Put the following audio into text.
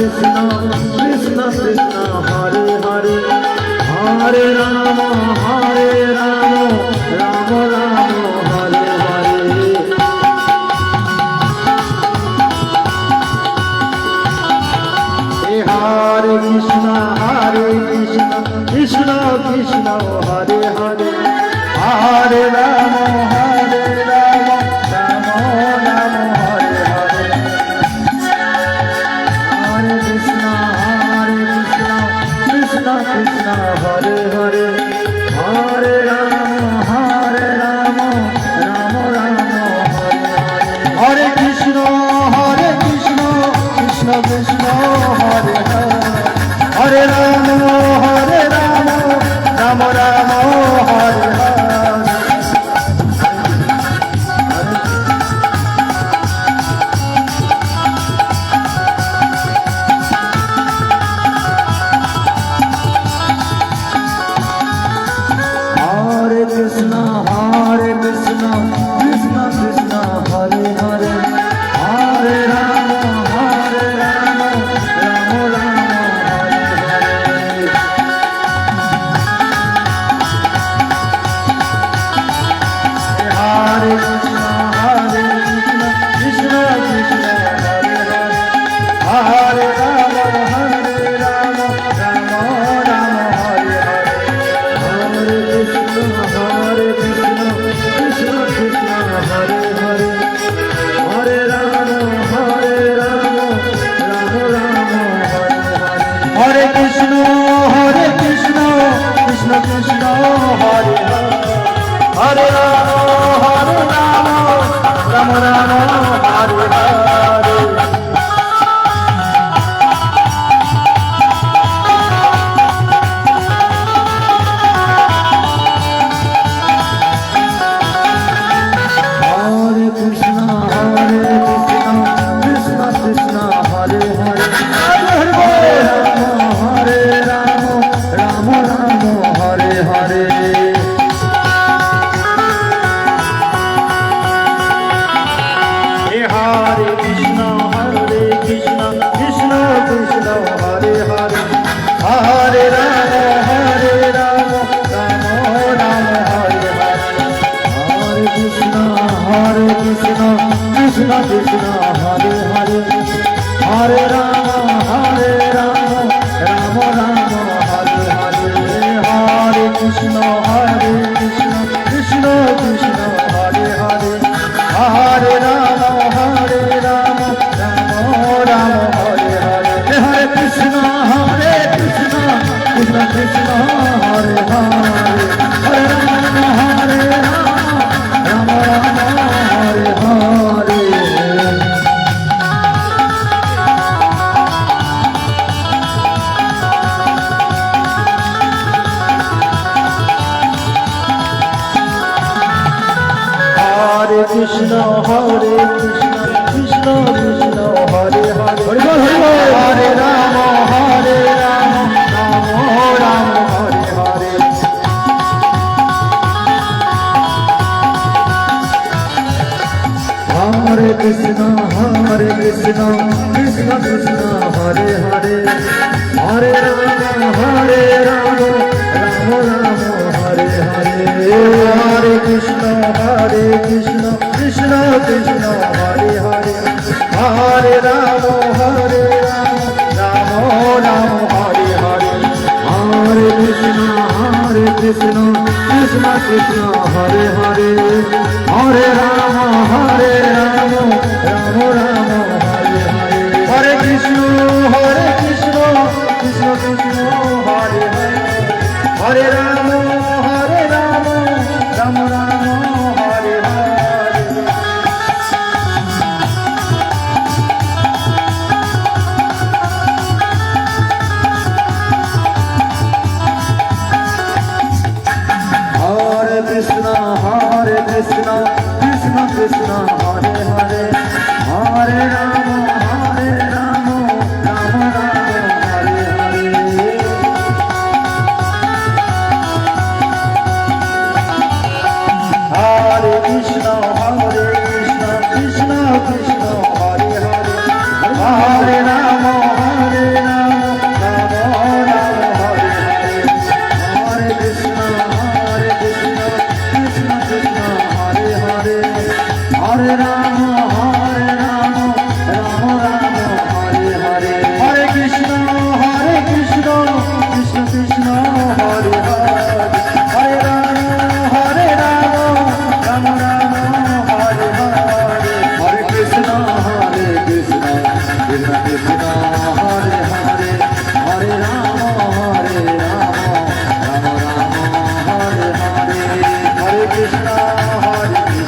Krishna Krishna Krishna Hare Hare Hare Rama Rama Rama Hare Hare Hare Krishna Krishna Krishna Hare Hare Hare Rama Rama Rama Hare Hare Hare Krishna Krishna Krishna Hare Hare Hare Rama Rama Rama Hare Hare Hare Krishna Krishna Krishna Hare Hare Hare Rama Rama Rama Hare Hare Krishna Krishna Krishna Hare Hare Hare Rama Rama Rama Hare Hare Hare Krishna Krishna Krishna Hare Hare Hare Rama Rama Rama Hare Hare Hare Krishna Krishna Krishna Hare Hare Hare Rama Rama Rama Hare Hare Hare Krishna Krishna Krishna Hare Hare Hare Rama Rama Rama Hare Hare Krishna Krishna Hare Hare Hare Rama Rama Rama Hare Hare Hare Krishna Krishna Krishna Hare Hare Hare Rama Rama Rama Hare Hare Hare Krishna Krishna Krishna Hare Hare Hare Rama Rama Rama Hare Hare Krishna Krishna Krishna Hare Hare Hare Rama Rama Rama Hare Hare Hare Krishna Krishna Krishna Hare Hare Hare Rama Rama Rama Hare Hare Hare Krishna Krishna Krishna Hare Hare Hare Rama Rama Rama Hare Hare Hare Krishna Krishna Krishna Hare Hare Hare Rama Rama Rama Hare Hare Hare Krishna Krishna Krishna Hare Hare Hare Rama Rama Rama Hare Hare Krishna Krishna Krishna Hare Hare Hare Rama Rama Rama Hare